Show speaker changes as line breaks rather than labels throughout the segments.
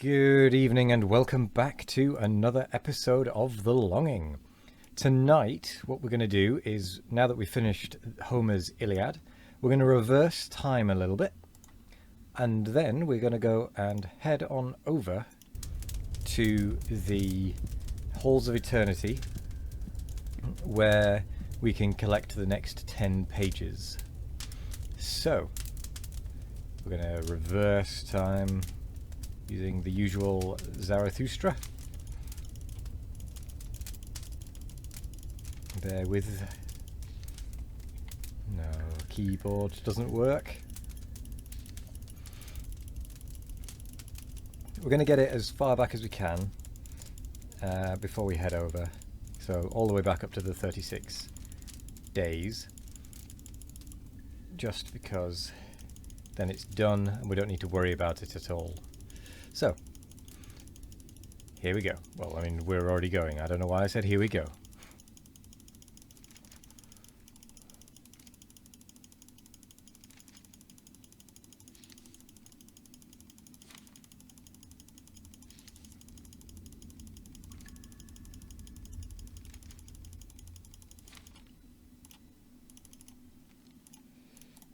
Good evening and welcome back to another episode of The Longing. Tonight, what we're going to do is, now that we've finished Homer's Iliad, we're going to reverse time a little bit, and then we're going to go and head on over to the Halls of Eternity, where we can collect the next 10 pages. So, we're going to reverse time using the usual Zarathustra. Bear with. No, keyboard doesn't work. We're going to get it as far back as we can before we head over. So all the way back up to the 36 days. Just because then it's done and we don't need to worry about it at all. So, here we go. Well, I mean, we're already going. I don't know why I said here we go.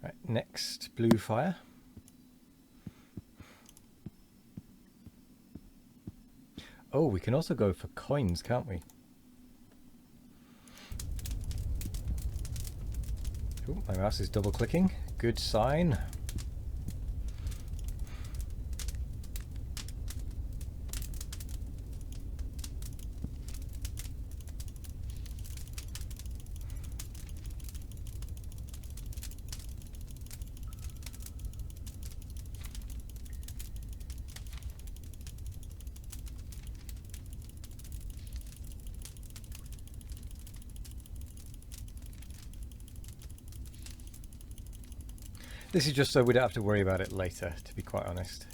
Right, next, blue fire. Oh, we can also go for coins, can't we? Oh, my mouse is double clicking. Good sign. This is just so we don't have to worry about it later, to be quite honest.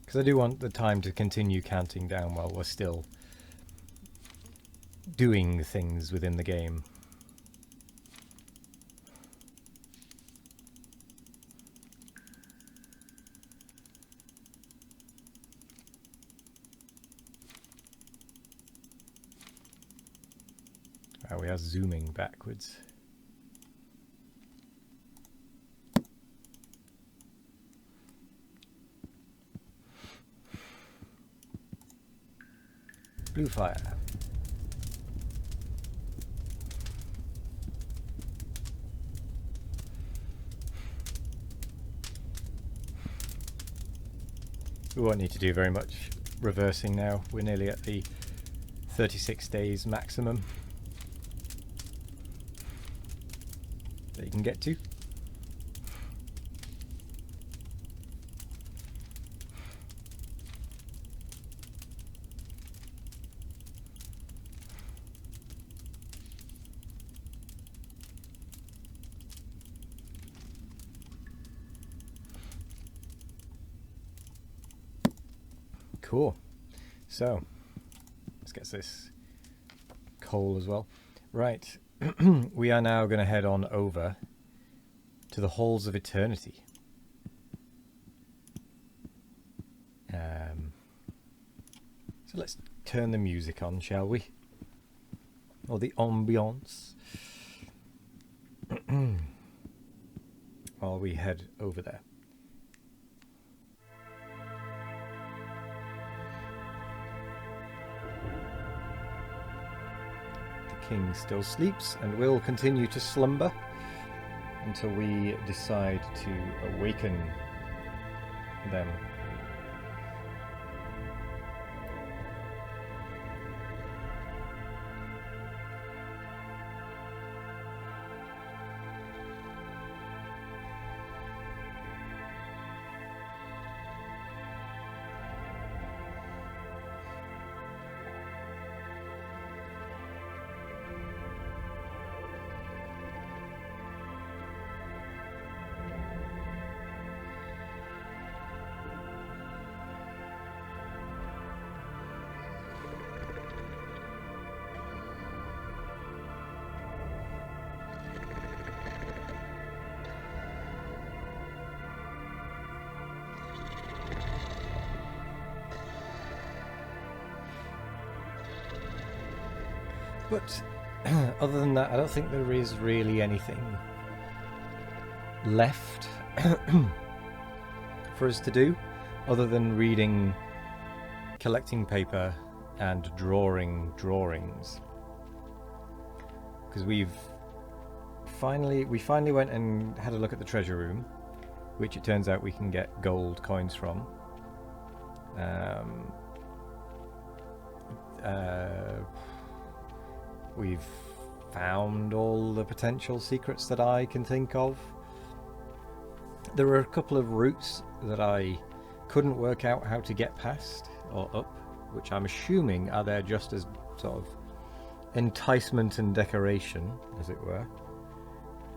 Because I do want the time to continue counting down while we're still doing things within the game. We are zooming backwards. Blue fire. We won't need to do very much reversing now. We're nearly at the 36 days maximum that you can get to. Cool. So, let's get this coal as well. Right. We are now going to head on over to the Halls of Eternity. So let's turn the music on, shall we? Or the ambiance. While we head over there. King still sleeps and will continue to slumber until we decide to awaken them. But other than that, I don't think there is really anything left for us to do other than reading, collecting paper, and drawing drawings. Because we finally went and had a look at the treasure room, which it turns out we can get gold coins from. We've found all the potential secrets that I can think of. There were a couple of routes that I couldn't work out how to get past or up, which I'm assuming are there just as sort of enticement and decoration, as it were.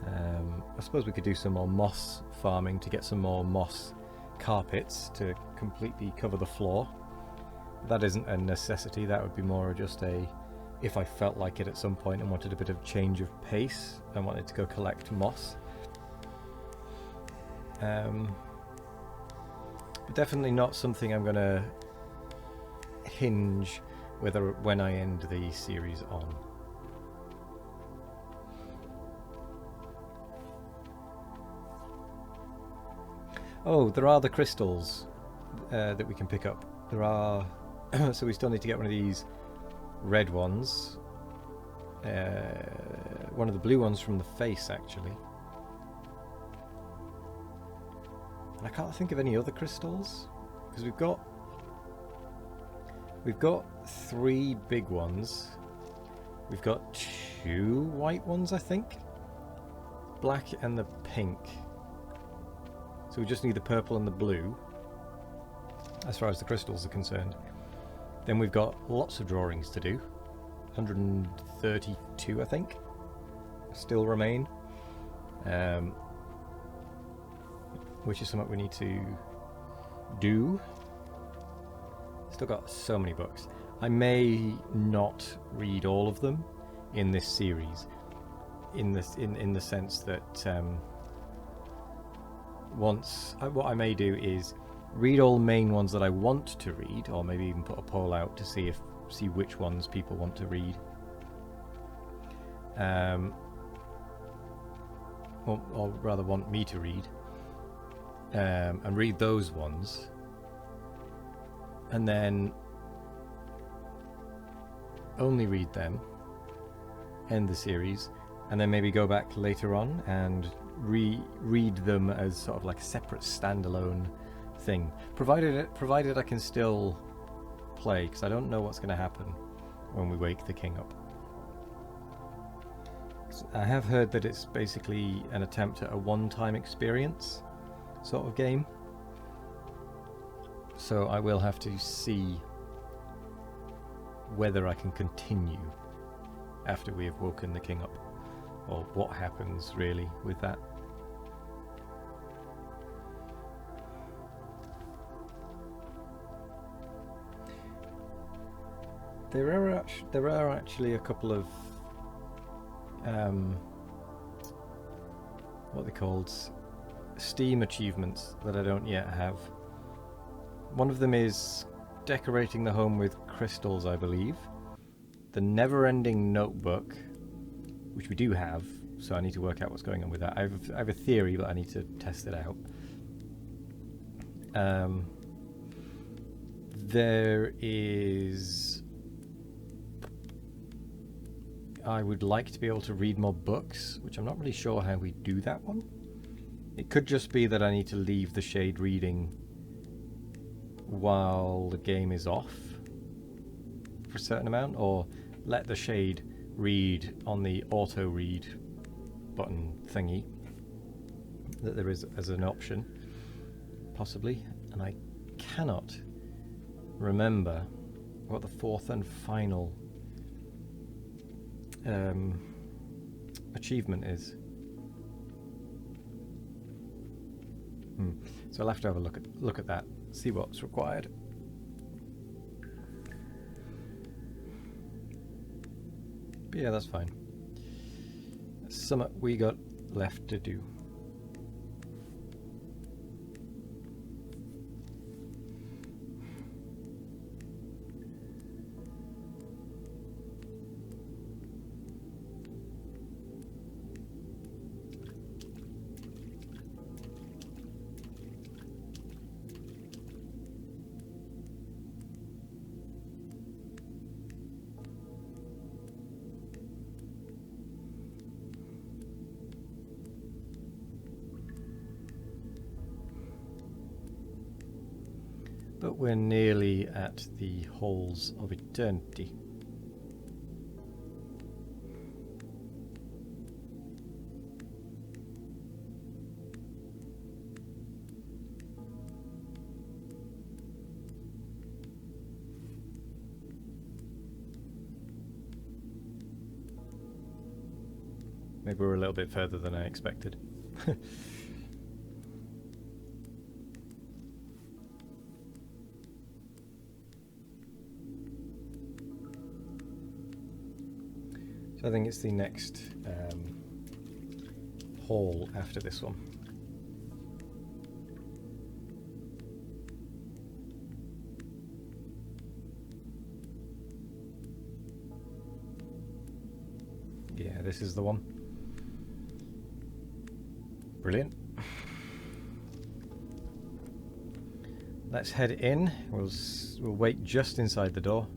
I suppose we could do some more moss farming to get some more moss carpets to completely cover the floor. That isn't a necessity, that would be more just if I felt like it at some point and wanted a bit of change of pace and wanted to go collect moss. But definitely not something I'm going to hinge when I end the series on. Oh, there are the crystals that we can pick up. There are so we still need to get one of these red ones, one of the blue ones from the face actually. And I can't think of any other crystals because we've got 3 big ones. We've got 2 white ones, I think. Black and the pink. So we just need the purple and the blue as far as the crystals are concerned. Then we've got lots of drawings to do. 132, I think, still remain. Which is something we need to do. Still got so many books. I may not read all of them in this series, in the sense that what I may do is read all the main ones that I want to read, or maybe even put a poll out to see which ones people want to read. Or rather want me to read. And read those ones, and then only read them, end the series, and then maybe go back later on and read them as sort of like a separate standalone thing, provided I can still play, because I don't know what's going to happen when we wake the king up. I have heard that it's basically an attempt at a one-time experience sort of game, so I will have to see whether I can continue after we have woken the king up, or what happens really with that. There are actually a couple of what they called Steam achievements that I don't yet have. One of them is decorating the home with crystals, I believe. The never-ending notebook, which we do have, so I need to work out what's going on with that. I have a theory, but I need to test it out. There is... I would like to be able to read more books, which I'm not really sure how we do that one. It could just be that I need to leave the shade reading while the game is off for a certain amount, or let the shade read on the auto read button thingy that there is as an option, possibly. And I cannot remember what the fourth and final achievement is. So I'll have to have a look at that, see what's required. But yeah, that's fine. Something we got left to do. but we're nearly at the halls of eternity. Maybe we're a little bit further than I expected. So I think it's the next hall after this one. Yeah, this is the one. Brilliant. Let's head in. We'll wait just inside the door.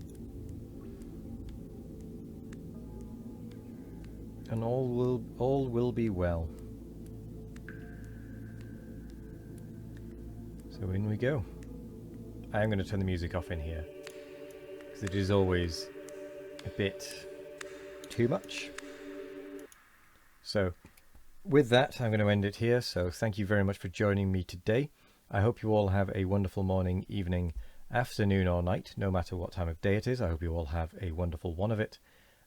And all will be well. So in we go. I am going to turn the music off in here, because it is always a bit too much. So with that, I'm going to end it here. So thank you very much for joining me today. I hope you all have a wonderful morning, evening, afternoon or night, no matter what time of day it is. I hope you all have a wonderful one of it.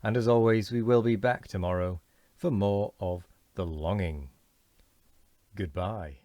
And as always, we will be back tomorrow for more of The Longing. Goodbye.